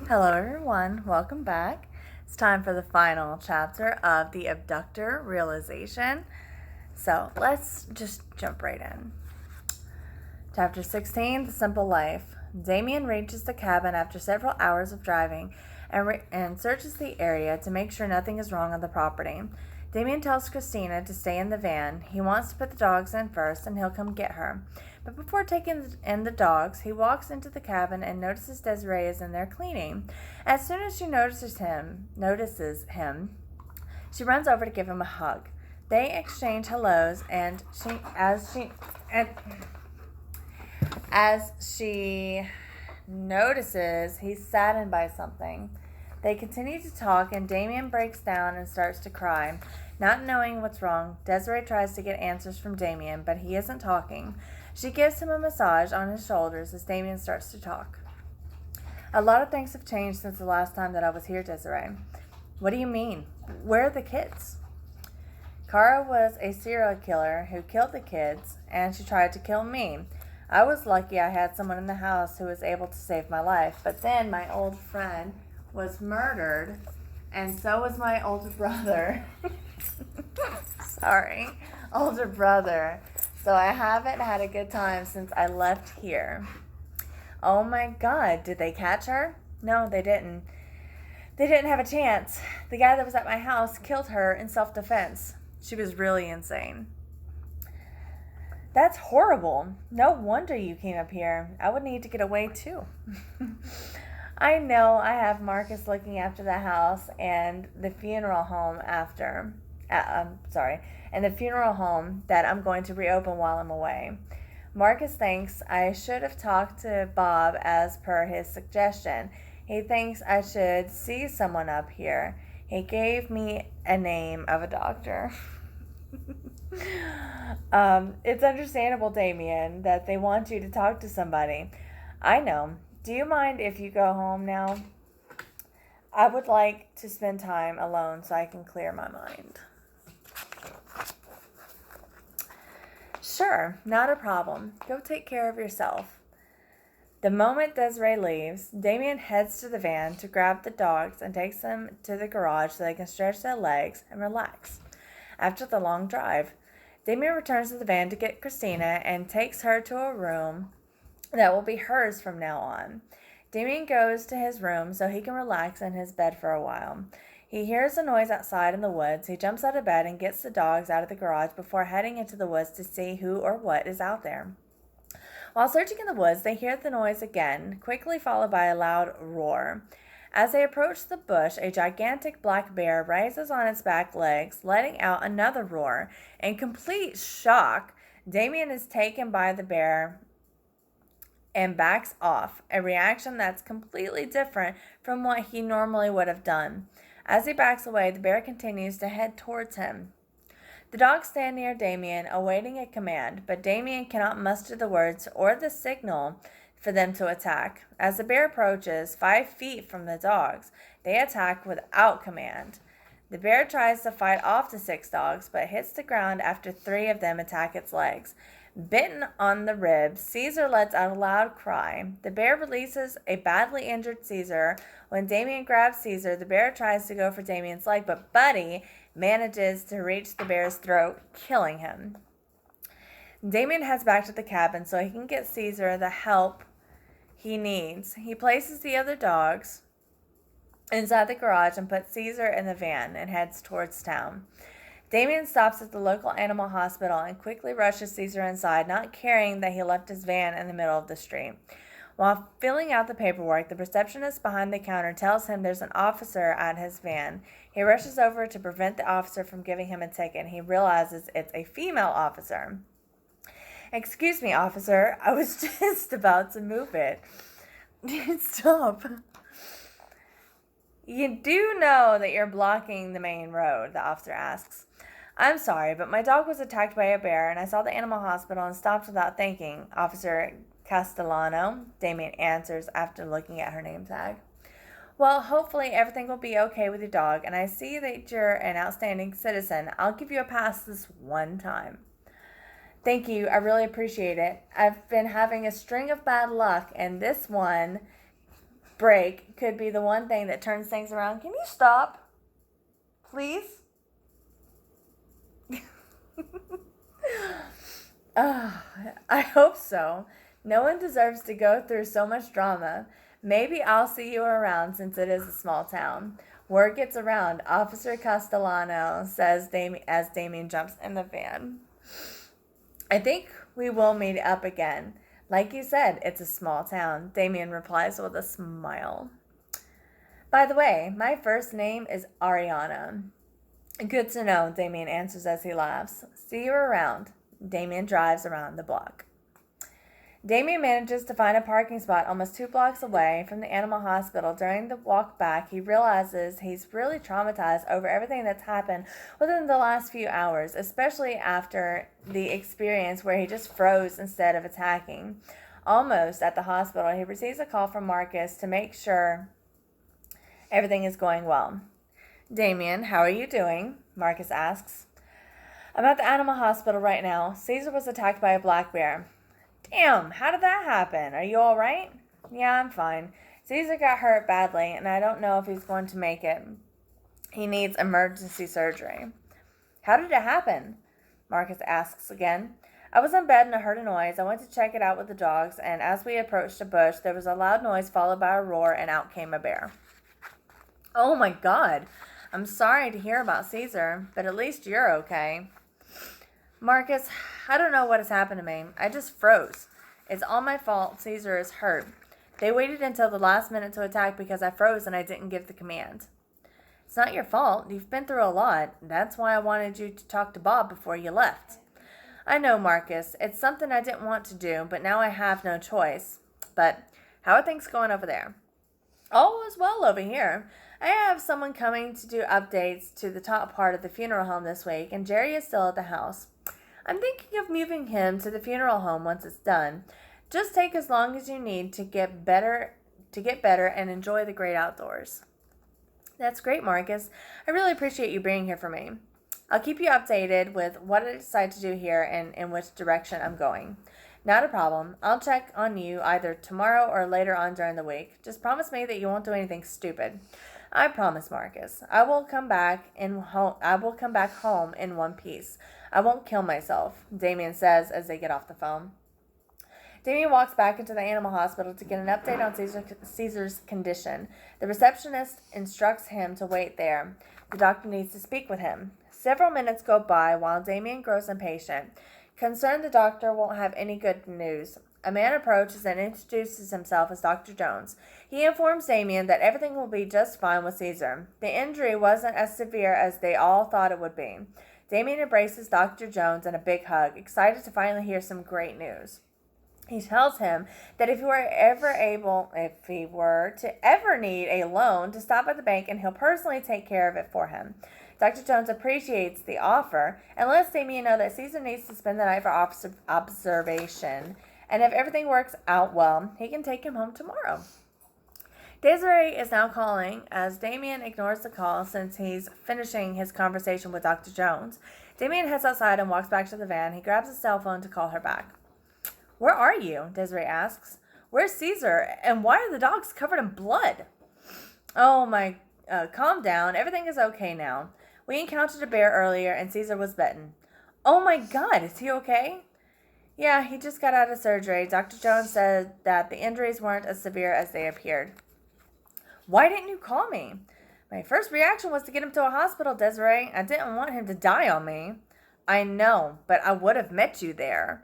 Hello, everyone. Welcome back. It's time for the final chapter of the Abductor realization. So let's just jump right in. Chapter 16 The Simple Life. Damien reaches the cabin after several hours of driving and searches the area to make sure nothing is wrong on the property. Damien tells Christina to stay in the van. He wants to put the dogs in first and he'll come get her. But before taking in the dogs, he walks into the cabin and notices Desiree is in there cleaning. As soon as she notices him, she runs over to give him a hug. They exchange hellos, and as she notices he's saddened by something. They continue to talk, and Damien breaks down and starts to cry. Not knowing what's wrong, Desiree tries to get answers from Damien, but he isn't talking. She gives him a massage on his shoulders as Damien starts to talk. A lot of things have changed since the last time that I was here, Desiree. What do you mean? Where are the kids? Kara was a serial killer who killed the kids, and she tried to kill me. I was lucky I had someone in the house who was able to save my life, but then my old friend was murdered, and so was my older brother. Older brother. So I haven't had a good time since I left here. Oh my God, did they catch her? No, they didn't. They didn't have a chance. The guy that was at my house killed her in self-defense. She was really insane. That's horrible. No wonder you came up here. I would need to get away too. I know I have Marcus looking after the house and the funeral home and the funeral home that I'm going to reopen while I'm away. Marcus thinks I should have talked to Bob as per his suggestion. He thinks I should see someone up here. He gave me a name of a doctor. It's understandable, Damien, that they want you to talk to somebody. I know. Do you mind if you go home now? I would like to spend time alone so I can clear my mind. Sure, not a problem. Go take care of yourself. The moment Desiree leaves, Damien heads to the van to grab the dogs and takes them to the garage so they can stretch their legs and relax. After the long drive, Damien returns to the van to get Christina and takes her to a room that will be hers from now on. Damien goes to his room so he can relax in his bed for a while. He hears a noise outside in the woods. He jumps out of bed and gets the dogs out of the garage before heading into the woods to see who or what is out there. While searching in the woods, they hear the noise again, quickly followed by a loud roar. As they approach the bush, a gigantic black bear rises on its back legs, letting out another roar. In complete shock, Damien is taken by the bear and backs off, a reaction that's completely different from what he normally would have done. As he backs away, the bear continues to head towards him. The dogs stand near Damien, awaiting a command, but Damien cannot muster the words or the signal for them to attack. As the bear approaches 5 feet from the dogs, they attack without command. The bear tries to fight off the 6 dogs, but hits the ground after 3 of them attack its legs. Bitten on the ribs, Caesar lets out a loud cry. The bear releases a badly injured Caesar. When Damien grabs Caesar, the bear tries to go for Damien's leg, but Buddy manages to reach the bear's throat, killing him. Damien heads back to the cabin so he can get Caesar the help he needs. He places the other dogs inside the garage and puts Caesar in the van and heads towards town. Damien stops at the local animal hospital and quickly rushes Caesar inside, not caring that he left his van in the middle of the street. While filling out the paperwork, the receptionist behind the counter tells him there's an officer at his van. He rushes over to prevent the officer from giving him a ticket. He realizes it's a female officer. Excuse me, officer. I was just about to move it. Stop. You do know that you're blocking the main road, the officer asks. I'm sorry, but my dog was attacked by a bear, and I saw the animal hospital and stopped without thinking, Officer Castellano, Damien answers after looking at her name tag. Well, hopefully everything will be okay with your dog, and I see that you're an outstanding citizen. I'll give you a pass this one time. Thank you. I really appreciate it. I've been having a string of bad luck, and this one break could be the one thing that turns things around. Can you stop? Please? I hope so. No one deserves to go through so much drama. Maybe I'll see you around since it is a small town. Word gets around, Officer Castellano says as Damien jumps in the van. I think we will meet up again. Like you said, it's a small town, Damien replies with a smile. By the way, my first name is Ariana. Good to know, Damien answers as he laughs. See you around. Damien drives around the block. Damien manages to find a parking spot almost 2 blocks away from the animal hospital. During the walk back, he realizes he's really traumatized over everything that's happened within the last few hours, especially after the experience where he just froze instead of attacking. Almost at the hospital, he receives a call from Marcus to make sure everything is going well. Damien, how are you doing? Marcus asks. I'm at the animal hospital right now. Caesar was attacked by a black bear. Damn, how did that happen? Are you all right? Yeah, I'm fine. Caesar got hurt badly, and I don't know if he's going to make it. He needs emergency surgery. How did it happen? Marcus asks again. I was in bed and I heard a noise. I went to check it out with the dogs, and as we approached a bush, there was a loud noise followed by a roar, and out came a bear. Oh my God. I'm sorry to hear about Caesar, but at least you're okay. Marcus, I don't know what has happened to me. I just froze. It's all my fault. Caesar is hurt. They waited until the last minute to attack because I froze and I didn't give the command. It's not your fault. You've been through a lot. That's why I wanted you to talk to Bob before you left. I know, Marcus. It's something I didn't want to do, but now I have no choice. But how are things going over there? All is well over here. I have someone coming to do updates to the top part of the funeral home this week, and Jerry is still at the house. I'm thinking of moving him to the funeral home once it's done. Just take as long as you need to get better and enjoy the great outdoors. That's great, Marcus. I really appreciate you being here for me. I'll keep you updated with what I decide to do here and in which direction I'm going. Not a problem. I'll check on you either tomorrow or later on during the week. Just promise me that you won't do anything stupid. I promise, Marcus. I will come back home in one piece. I won't kill myself, Damien says as they get off the phone. Damien walks back into the animal hospital to get an update on Caesar's condition. The receptionist instructs him to wait there. The doctor needs to speak with him. Several minutes go by while Damien grows impatient. Concerned the doctor won't have any good news. A man approaches and introduces himself as Dr. Jones. He informs Damien that everything will be just fine with Caesar. The injury wasn't as severe as they all thought it would be. Damien embraces Dr. Jones in a big hug, excited to finally hear some great news. He tells him that if he were to ever need a loan, to stop at the bank and he'll personally take care of it for him. Dr. Jones appreciates the offer and lets Damien know that Caesar needs to spend the night for observation, and if everything works out well, he can take him home tomorrow. Desiree is now calling as Damien ignores the call since he's finishing his conversation with Dr. Jones. Damien heads outside and walks back to the van. He grabs his cell phone to call her back. Where are you? Desiree asks. Where's Caesar? And why are the dogs covered in blood? Oh my, calm down. Everything is okay now. We encountered a bear earlier and Caesar was bitten. Oh my God, is he okay? Yeah, he just got out of surgery. Dr. Jones said that the injuries weren't as severe as they appeared. Why didn't you call me? My first reaction was to get him to a hospital, Desiree. I didn't want him to die on me. I know, but I would have met you there.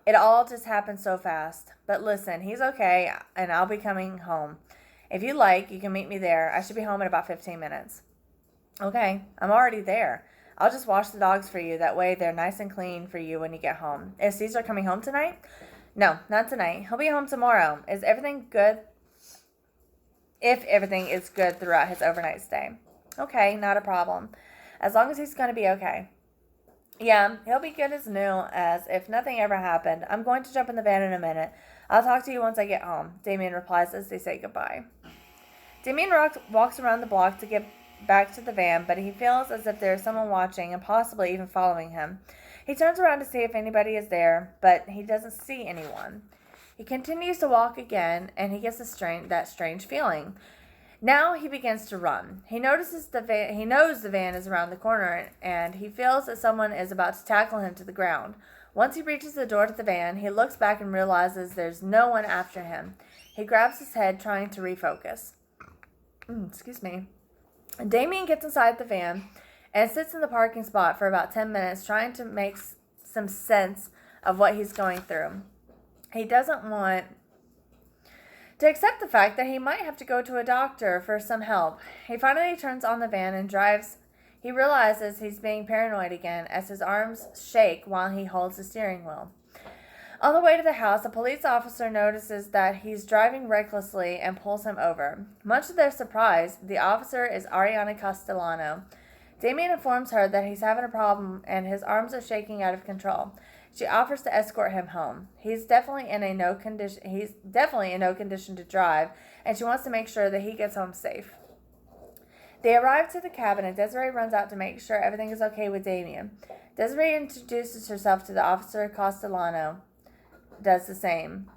It all just happened so fast. But listen, he's okay, and I'll be coming home. If you like, you can meet me there. I should be home in about 15 minutes. Okay, I'm already there. I'll just wash the dogs for you. That way they're nice and clean for you when you get home. Is Caesar coming home tonight? No, not tonight. He'll be home tomorrow. Is everything good? If everything is good throughout his overnight stay. Okay, not a problem. As long as he's going to be okay. Yeah, he'll be good as new as if nothing ever happened. I'm going to jump in the van in a minute. I'll talk to you once I get home, Damien replies as they say goodbye. Damien walks around the block to get back to the van, but he feels as if there is someone watching and possibly even following him. He turns around to see if anybody is there, but he doesn't see anyone. He continues to walk again, and he gets that strange feeling. Now he begins to run. He notices the van. He knows the van is around the corner, and he feels that someone is about to tackle him to the ground. Once he reaches the door to the van, he looks back and realizes there's no one after him. He grabs his head, trying to refocus. Excuse me. Damien gets inside the van and sits in the parking spot for about 10 minutes, trying to make some sense of what he's going through. He doesn't want to accept the fact that he might have to go to a doctor for some help. He finally turns on the van and drives. He realizes he's being paranoid again as his arms shake while he holds the steering wheel. On the way to the house, a police officer notices that he's driving recklessly and pulls him over. Much to their surprise, the officer is Ariana Castellano. Damien informs her that he's having a problem and his arms are shaking out of control. She offers to escort him home. He's definitely in no condition to drive, and she wants to make sure that he gets home safe. They arrive to the cabin, and Desiree runs out to make sure everything is okay with Damien. Desiree introduces herself to the officer. Castellano does the same.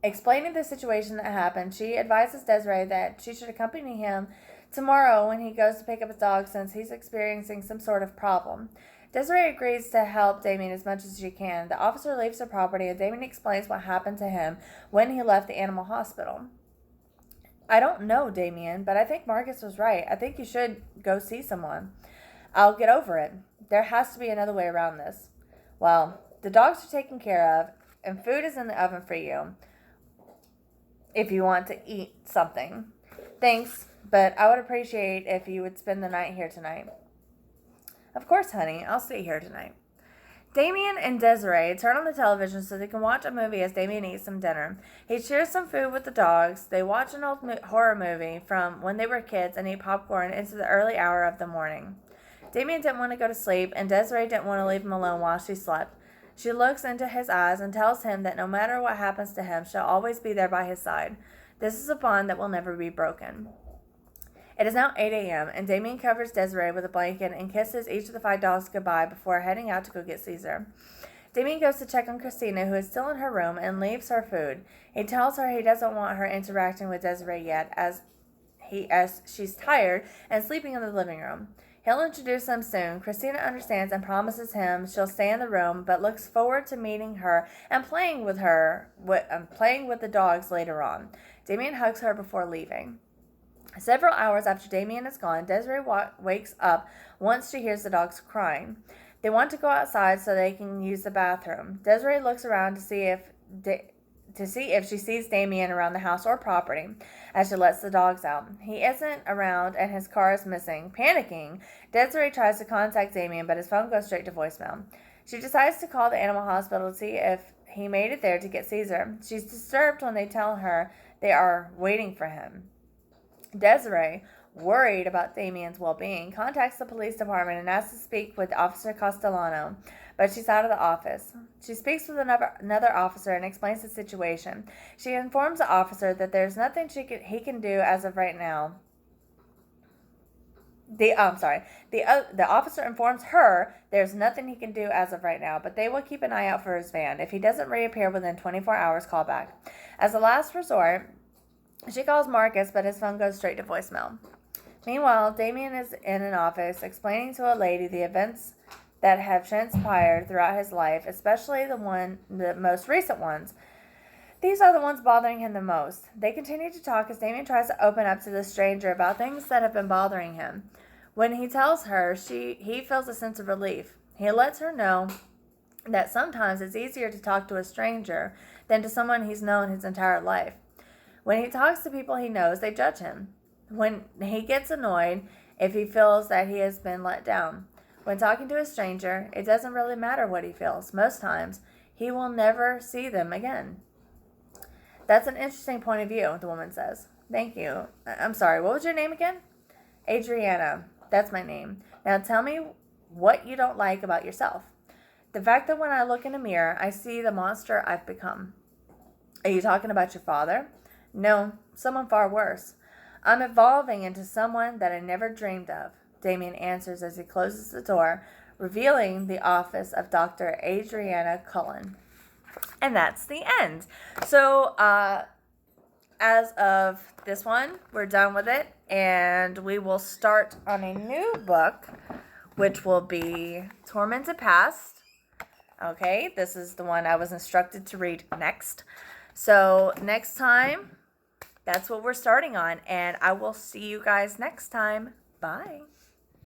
Explaining the situation that happened, she advises Desiree that she should accompany him tomorrow when he goes to pick up his dog, since he's experiencing some sort of problem. Desiree agrees to help Damien as much as she can. The officer leaves the property, and Damien explains what happened to him when he left the animal hospital. I don't know, Damien, but I think Marcus was right. I think you should go see someone. I'll get over it. There has to be another way around this. Well, the dogs are taken care of, and food is in the oven for you if you want to eat something. Thanks, but I would appreciate if you would spend the night here tonight. Of course, honey. I'll stay here tonight. Damien and Desiree turn on the television so they can watch a movie as Damien eats some dinner. He shares some food with the dogs. They watch an old horror movie from when they were kids and eat popcorn into the early hour of the morning. Damien didn't want to go to sleep, and Desiree didn't want to leave him alone while she slept. She looks into his eyes and tells him that no matter what happens to him, she'll always be there by his side. This is a bond that will never be broken. It is now 8 a.m., and Damien covers Desiree with a blanket and kisses each of the 5 dogs goodbye before heading out to go get Caesar. Damien goes to check on Christina, who is still in her room, and leaves her food. He tells her he doesn't want her interacting with Desiree yet, as she's tired and sleeping in the living room. He'll introduce them soon. Christina understands and promises him she'll stay in the room, but looks forward to meeting her and playing with the dogs later on. Damien hugs her before leaving. Several hours after Damien is gone, Desiree wakes up once she hears the dogs crying. They want to go outside so they can use the bathroom. Desiree looks around to see if she sees Damien around the house or property as she lets the dogs out. He isn't around and his car is missing. Panicking, Desiree tries to contact Damien, but his phone goes straight to voicemail. She decides to call the animal hospital to see if he made it there to get Caesar. She's disturbed when they tell her they are waiting for him. Desiree, worried about Damien's well-being, contacts the police department and asks to speak with Officer Castellano, but she's out of the office. She speaks with another officer and explains the situation. She informs the officer that there's nothing he can do as of right now. The officer informs her there's nothing he can do as of right now, but they will keep an eye out for his van. If he doesn't reappear within 24 hours, call back. As a last resort, she calls Marcus, but his phone goes straight to voicemail. Meanwhile, Damien is in an office explaining to a lady the events that have transpired throughout his life, especially the most recent ones. These are the ones bothering him the most. They continue to talk as Damien tries to open up to the stranger about things that have been bothering him. When he tells her, he feels a sense of relief. He lets her know that sometimes it's easier to talk to a stranger than to someone he's known his entire life. When he talks to people he knows, they judge him. When he gets annoyed, if he feels that he has been let down. When talking to a stranger, it doesn't really matter what he feels. Most times, he will never see them again. That's an interesting point of view, the woman says. Thank you. I'm sorry, what was your name again? Adriana. That's my name. Now tell me what you don't like about yourself. The fact that when I look in a mirror, I see the monster I've become. Are you talking about your father? No, someone far worse. I'm evolving into someone that I never dreamed of, Damien answers as he closes the door, revealing the office of Dr. Adriana Cullen. And that's the end. So, as of this one, we're done with it, and we will start on a new book, which will be Tormented Past. Okay, this is the one I was instructed to read next. So next time, that's what we're starting on, and I will see you guys next time. Bye.